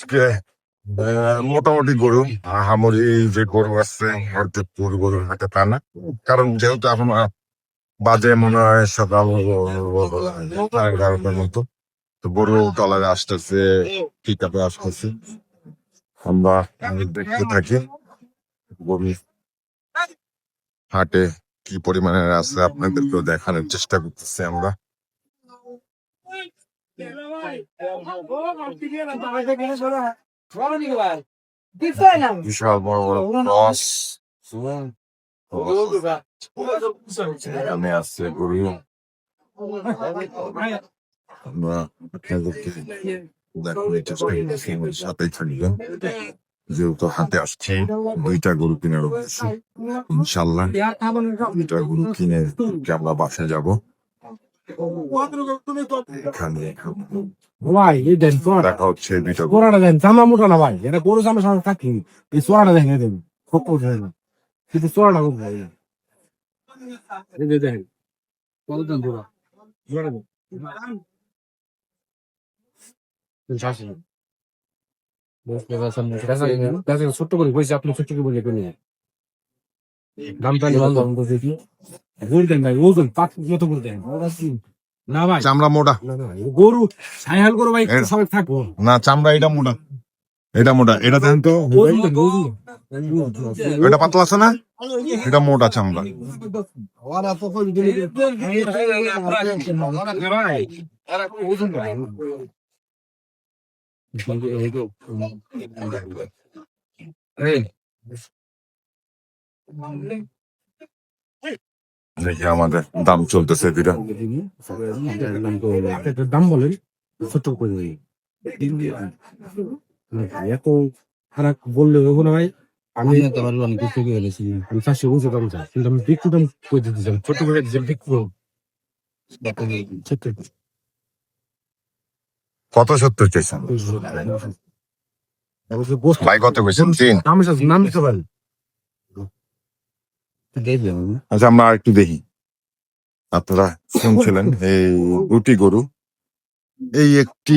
আজকে মোটামুটি গরু আহামরি যে গরু আছে অর্ধেক পুরো গরুর হাতে তা না, কারণ যেহেতু এখন বাজে মনে হয় সকাল 11:30টার মতো, তো গরু টলারে আসতেছে, পিক আপে আসতেছে, আমরা দেখতে থাকি গরু হাটে কি পরিমাণে আছে আপনাদেরকেও দেখানোর চেষ্টা করতেছি আমরা। বিশাল বড় বড় ক্রস এখানে আছে গরু, আমরা আপনাদেরকে দেখানোর চেষ্টা করতেছি, আমাদের সাথেই থাকবেন। যেহেতু হাতে আসছে দুইটা গরু কেনার উদ্দেশ্য, ইনশাল্লাহ দুইটা গরু কিনে আমরা বাসায় যাব। এখানে ভাই এই দেন দেখা হচ্ছে দুইটা গরু। কোরাটা দেন, জামা মোটা না ভাই, এটা গরু জামা সামনে থাকি, এই চোরাটা দেখেন দেন, খুব উঠে না কিন্তু চোরাটা খুব ভাই, এই যে দেখেন কত দেন পুরা চোরাটা দেন 85 ছোট্ট করে কইছি, আপনি ছোট্ট করে বলে কোন দামটা নিয়ে দাম বলতে কি গোল দেন ভাই, ওজন পাক মতো করে দেন না ভাই, চামড়া মোটা না না গরু সাইহাল গরু ভাই সবাই থাকবো না, চামড়া এটা মোটা, এটা মোটা, এটা দেন তো, এটা পাতলা আছে না, এটা মোটা চামড়া। দেখি আমাদের দাম চলতেছে দুইটা। দাম বলেন ছোট করে এত খারাপ বললে হবে না ভাই, আমি আমি বিক্রি করে গেছি, আমি 400 বুঝে দাম চাই, কিন্তু আমি বিক্রি দাম করে দিতে চাই, ছোট করে বিক্রি করবো কত 70 চাইছেন ভাই? কত কইছেন? 3। নাম দিতে পারি। আচ্ছা, আমরা একটু দেখি। আপনারা শুনছিলেন এই দুটি গরু, এই একটি,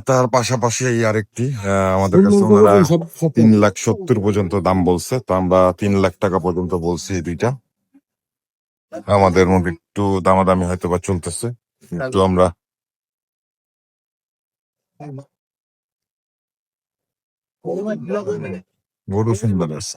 তার পাশাপাশি এই আরেকটি, আমাদের কাছে ওনারা 3,70,000 পর্যন্ত দাম বলছে, তো আমরা 3,00,000 টাকা পর্যন্ত বলছি এই দুইটা। আমাদের মধ্যে একটু দামাদামি হয়তো বা চলতেছে, একটু আমরা গরু সুন্দর আছে।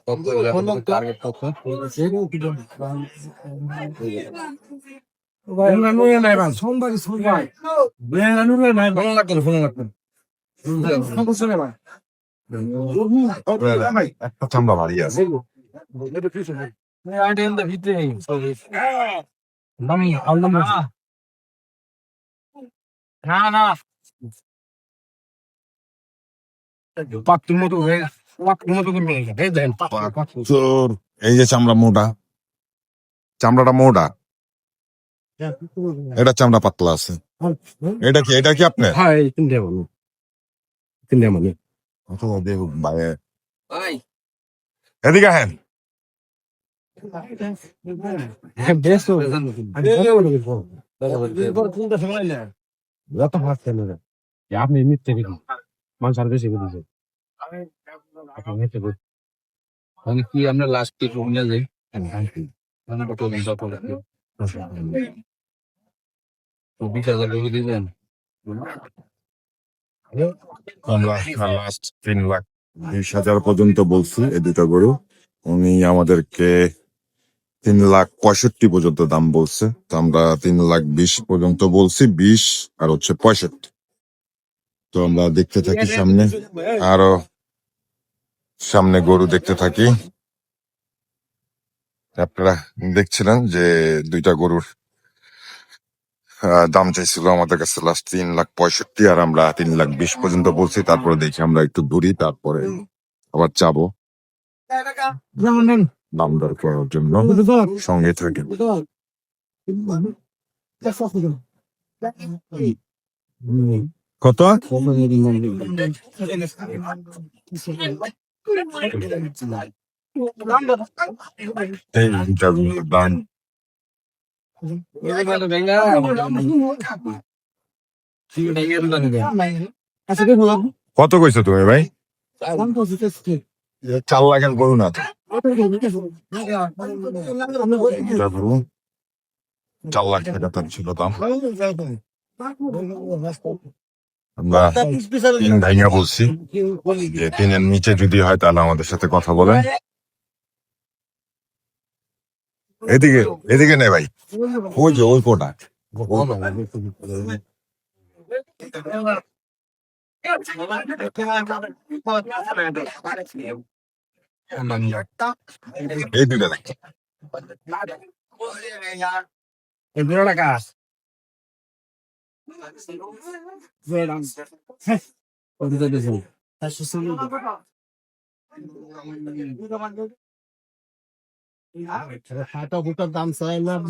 একটা চামড়া ভারী আছে। তোর এই যে চামড়া মোটা, চামড়াটা মোটা, এটা চামড়া পাতলা আছে। এটা কি, এটা কি আপনার? হ্যাঁ তিনটে মানে এদিকে হ্যাঁ, আপনি মিথ্যে মানুষ আর বেশি বলেছে কি আমরা লাস্ট কি নিয়ে যাই, তো 20,000 দিবেন। আমরা লাস্ট 3,20,000 পর্যন্ত বলছি এই দুটা গরু। উনি আমাদেরকে 3,65,000 পর্যন্ত দাম বলছে, তো আমরা 3,20,000 পর্যন্ত বলছি, 20 আর হচ্ছে 65। তো আমরা দেখতে থাকি সামনে, আরো সামনে গরু দেখতে থাকি। আপনারা দেখছিলেন যে দুইটা গরুর দাম চাইছিল আমাদের কাছে লাস্ট 3,65,000, আর আমরা 3,20,000 পর্যন্ত বলছি। তারপরে দেখি আমরা একটু দূরি, তারপরে আবার যাবো দাম দর করার জন্য। সঙ্গে থাকেন। কত? এই দুইটা গরুর দাম আচ্ছা দেখুন কত কইছো তুমি ভাই? 4 লাখের গরু না তো। এটা ধরুন 4 লাখ টাকা তার ছিল দাম। আমরা 3 ভাইয়া বলছি যে 3-এর নিচে যদি হয় তাহলে আমাদের সাথে কথা বলেন। এদিকে এদিকে নে ভাই, ওই যে ওই কোটা। এই দুইটা দেখ। El dinero la casa. Ahorita te digo. হাটা বুটার দাম চাইলাম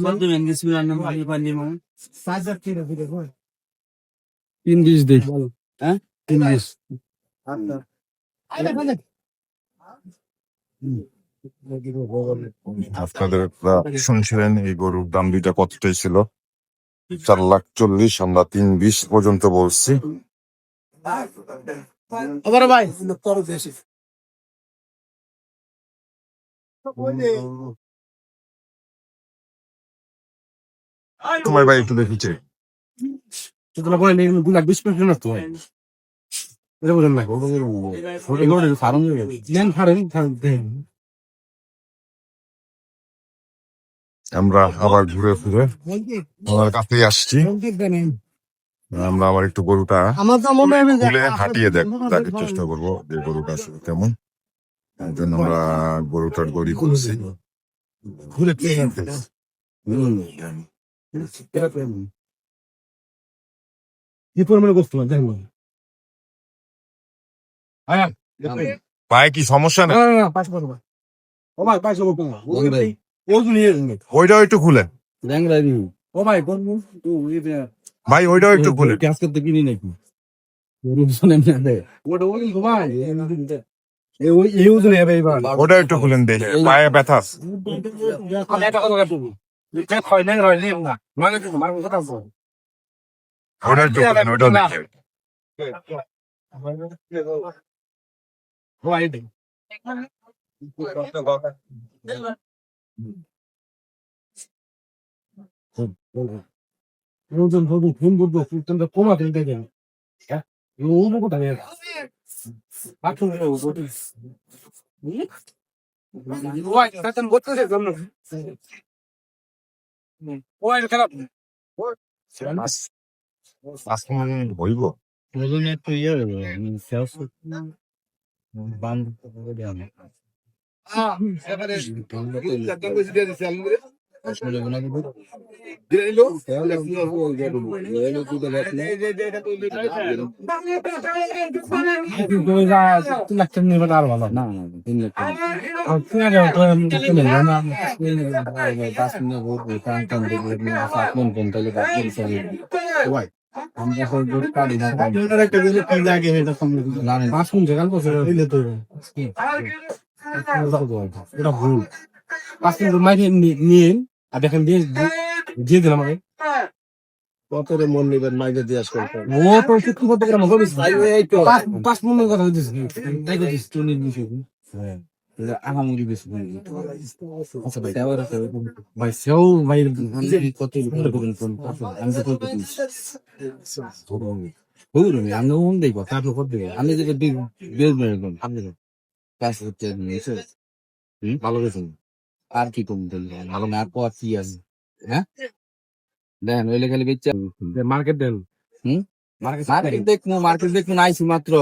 তিন বিশ দিই হ্যাঁ 3 20 আপনাদের শুনছিলেন এই গরুর দাম দুইটা কতটাই ছিল, 4,40,000, আমরা 3,20 পর্যন্ত বলছি। আবার ভাই তোমার ভাই একটু দেখিছে তোরা বলে 2,20,000 না তো ভাই এটা বলেন না এগুলো ফার্ম নেন ফার্ম দেন আমরা আবার ঘুরে ফিরে আমার কাছেই আসছি। আমরা আবার একটু গরুটা আমার তো মনে হয় খুলে হাঁটিয়ে দেখার চেষ্টা করবো যে গরুটা আসলে কেমন। এই জন্য আমরা গরুটার গড়ি খুলছি। ঘুরে কি পরিমাণে গোস্ত না দেখো আয়া ভাই কি সমস্যা না? না পাঁচ করবা ও ভাই পাঁচ করবো ভাই ওজন নিয়ে ওইটাও একটু খুলেন ল্যাংড়া দি ও ভাই কোন তুই এটা ভাই, ওইটাও একটু খুলেন। গ্যাস করতে কিনি নাকি রূপ শুনে না ওটা ওই ভাই এই ওজন হবে এবার ওটা একটু খুলেন দেখে পায়ে ব্যথা আছে। আমি এটা কথা বলবো এটা হয় না রয় নেম না মানে তো মার কথা বল ওটা একটু খুলেন, ওইটাও দেখে। ভাই দেখ ওজন ওজন ফোন করবো তুমি কমাতে দেখেন হ্যাঁ ও কোথা নেই পাঠন ওই কাতন বলতেছে জানো ওই খারাপ আজকে মানে বইব ওজন একটু ইয়ে সেলস বান্ধ করে দেওয়া এবারে আসলে মনে হয় দিলো তাহলে কি হবে এলো তো লাখ নিবে আর ভালো না 3 লাখ আর কি আগে তো না না 5 মিনিট বহুত টান টান দেখলে 7 মিনিট ঘন্টা লাগে ভাই আমরা সব জোর কাটি না একটা দিলে কি লাগে এটা সামনে না 5 মিনিট গাল বসে দিলে তো এটা ভুল 5 মিনিট মাইনে নিয়ে আর দেখেন দিয়ে দিলাম আমাকে কত রে মন নিবেন মাইকে দিয়ে আসবে ও তো কিছু করতে গেলাম বলিস ভাই এই তো 5 মিনিট কথা দিছিস তাই তো দিস তুই নিবি হ্যাঁ আহামরি বেশি আচ্ছা ভাই আবার ভাই সেও ভাই কত করবেন ফোন আমি তো কল করছি ওরে আমি ওন দেব তারপর কত দেব আমি যে বেল মেরে কোন আপনি কাজ করতে নিয়েছে ভালো গেছেন আর কি কম দিল ভালো না আর পর কি আছে হ্যাঁ দেন ওইলে খালি বেচা মার্কেট দেন মার্কেট দেখবো আইছি মাত্র